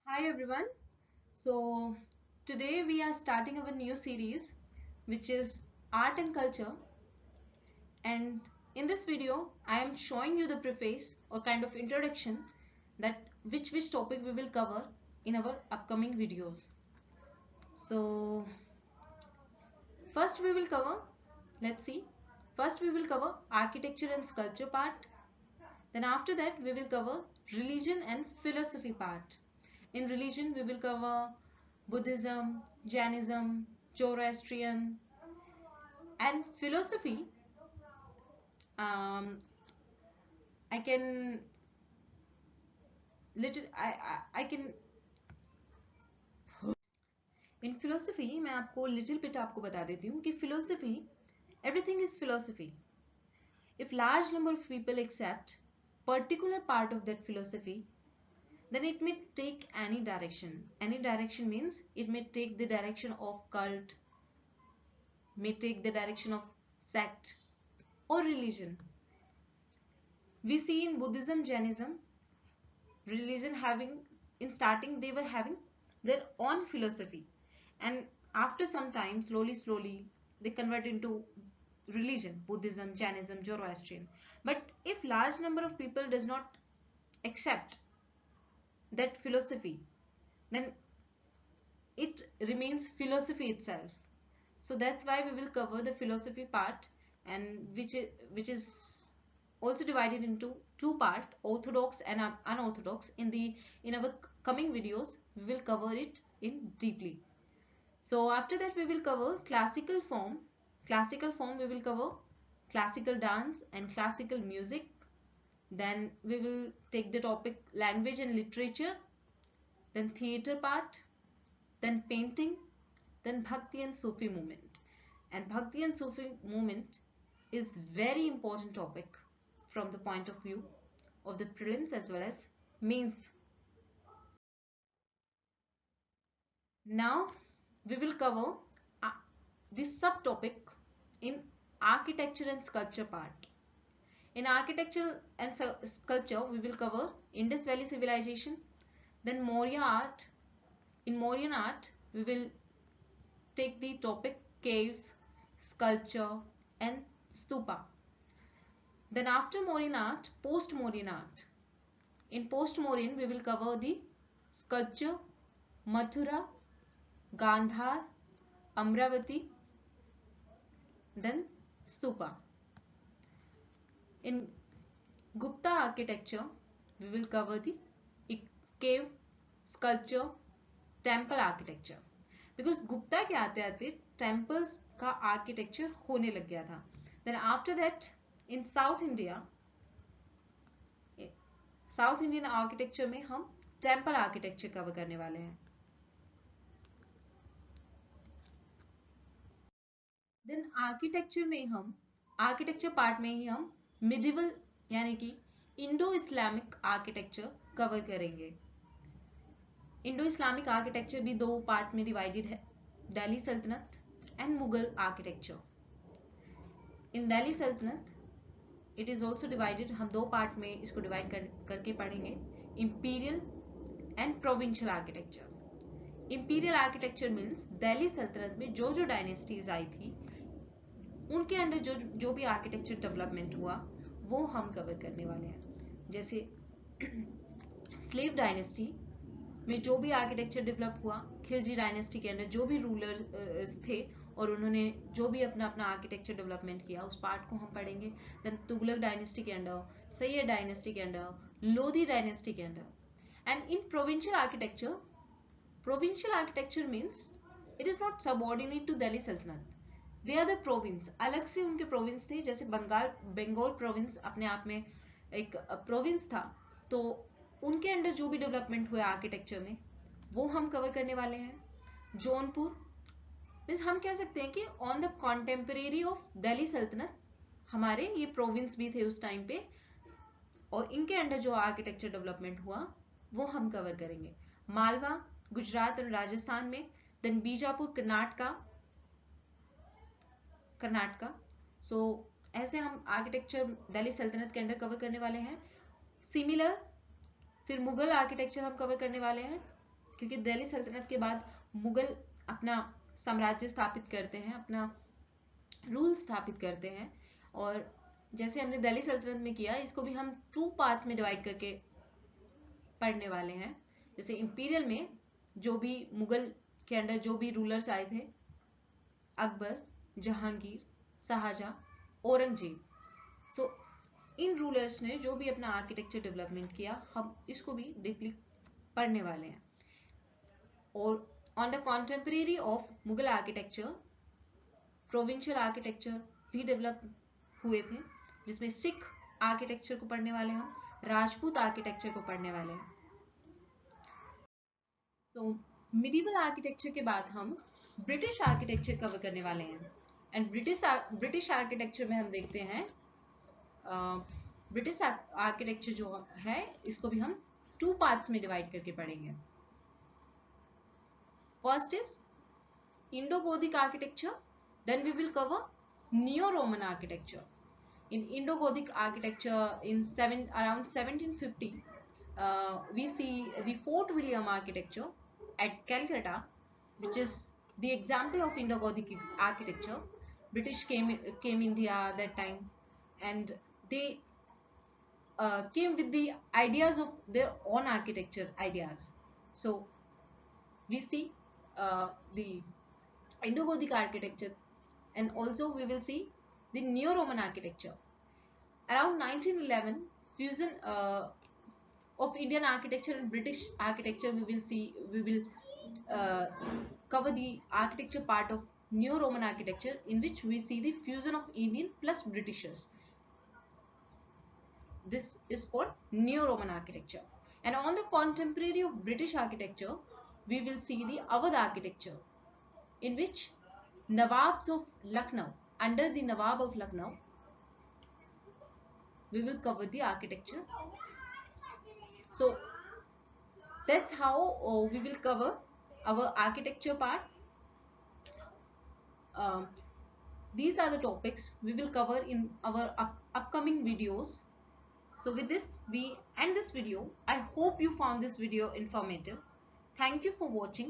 Hi everyone. So today we are starting our new series which is art and culture, and in this video I am showing you the preface or kind of introduction that which topic we will cover in our upcoming videos. So first we will cover, let's see, first we will cover architecture and sculpture part. Then after that we will cover religion and philosophy part. In religion we will cover Buddhism, Jainism, Zoroastrian, and philosophy. um, I can little I can in philosophy मैं आपको little bit आपको बता देती हूँ कि philosophy, everything is philosophy. If large number of people accept particular part of that philosophy, then it may take any direction. Any direction means it may take the direction of cult, may take the direction of sect or religion. We see in Buddhism, Jainism, religion having, in starting they were having their own philosophy, and after some time slowly they convert into religion, Buddhism, Jainism, Zoroastrian. But if large number of people does not accept that philosophy, then it remains philosophy itself. So that's why we will cover the philosophy part, and which is also divided into two parts, orthodox and unorthodox. In our coming videos we will cover it in deeply. So after that we will cover classical form. Classical form we will cover classical dance and classical music. Then we will take the topic language and literature, then theater part, then painting, then Bhakti and Sufi movement. And Bhakti and Sufi movement is very important topic from the point of view of the prelims as well as mains. Now we will cover uh, this subtopic in architecture and sculpture part. In architecture and sculpture we will cover Indus Valley civilization, then Maurya art. In Mauryan art we will take the topic caves, sculpture and stupa. Then after Mauryan art, post-Mauryan art. In post-Mauryan we will cover the sculpture, Mathura, Gandhar, Amravati, then stupa. In Gupta architecture we will cover the cave, sculpture, temple architecture. Because Gupta के आते आते temples का architecture होने लग गया था. Then after that in South Indian architecture में हम टेम्पल आर्किटेक्चर कवर करने वाले हैं. देन आर्किटेक्चर पार्ट में ही हम मिडिवल यानी कि इंडो इस्लामिक आर्किटेक्चर कवर करेंगे. इंडो इस्लामिक आर्किटेक्चर भी दो पार्ट में डिवाइडेड है, दिल्ली सल्तनत एंड मुगल आर्किटेक्चर. इन दिल्ली सल्तनत इट इज ऑल्सो डिवाइडेड, हम दो पार्ट में इसको डिवाइड करके पढ़ेंगे, imperial and provincial architecture. Imperial architecture means Delhi सल्तनत में जो जो डायनेस्टीज आई थी उनके अंडर जो भी आर्किटेक्चर डेवलपमेंट हुआ वो हम कवर करने वाले हैं. जैसे स्लेव डायनेस्टी में जो भी आर्किटेक्चर डेवलप हुआ, खिलजी डायनेस्टी के अंदर जो भी रूलर थे और उन्होंने जो भी अपना अपना आर्किटेक्चर डेवलपमेंट किया उस पार्ट को हम पढ़ेंगे. देन तुगलक डायनेस्टी के अंदर, सैयद डायनेस्टी के अंदर, लोधी डायनेस्टी के अंदर. And in provincial architecture means it is not subordinate to Delhi Sultanate. They are the province. अलग से उनके province थे, जैसे बंगाल province अपने आप में एक province था, तो उनके अंडर जो भी डेवलपमेंट हुआ आर्किटेक्चर में वो हम कवर करने वाले हैं. जौनपुर मीन्स हम कह सकते हैं कि on the contemporary of Delhi सल्तनत हमारे ये प्रोविंस भी थे उस टाइम पे, और इनके अंडर जो आर्किटेक्चर डेवलपमेंट हुआ वो हम कवर करेंगे. मालवा गुजरात और राजस्थान में, देन बीजापुर कर्नाटका. सो ऐसे हम आर्किटेक्चर दिल्ली सल्तनत के अंडर कवर करने वाले हैं. सिमिलर फिर मुगल आर्किटेक्चर हम कवर करने वाले हैं क्योंकि दिल्ली सल्तनत के बाद मुगल अपना साम्राज्य स्थापित करते हैं, अपना रूल स्थापित करते हैं। और जैसे हमने दिल्ली सल्तनत में किया, इसको भी हम 2 पार्ट्स में डिवाइड करके पढ़ने वाले हैं। जैसे इंपीरियल में जो भी मुगल के अंडर जो भी रूलर्स आए थे, अकबर, जहांगीर, शाहजहां, औरंगजेब, सो इन रूलर्स ने जो भी अपना आर्किटेक्चर डेवलपमेंट किया, हम इसको भी डीपली पढ़ने वाले हैं। और on the contemporary of Mughal architecture, provincial architecture भी डेवलप हुए थे, जिसमें सिख आर्किटेक्चर को पढ़ने वाले हैं, राजपूत आर्किटेक्चर को पढ़ने वाले हैं। सो मिडिवल आर्किटेक्चर के बाद हम ब्रिटिश आर्किटेक्चर कवर करने वाले हैं। एंड ब्रिटिश आर्किटेक्चर में हम देखते हैं, ब्रिटिश आर्किटेक्चर जो है इसको भी हम 2 पार्ट्स में डिवाइड करके पढ़ेंगे। First is Indo-Gothic architecture, then we will cover Neo-Roman architecture. In Indo-Gothic architecture around 1750, we see the Fort William architecture at Calcutta, which is the example of Indo-Gothic architecture. British came India that time, and they came with the ideas of their own architecture ideas. So we see the Indo-Gothic architecture, and also we will see the Neo-Roman architecture. Around 1911, fusion of Indian architecture and British architecture, we will cover the architecture part of Neo-Roman architecture, in which we see the fusion of Indian plus Britishers. This is called Neo-Roman architecture. And on the contemporary of British architecture, we will see the Awadh architecture, in which Nawabs of Lucknow, under the Nawab of Lucknow, we will cover the architecture. So that's how we will cover our architecture part. These are the topics we will cover in our upcoming videos. So with this, we end this video. I hope you found this video informative. Thank you for watching.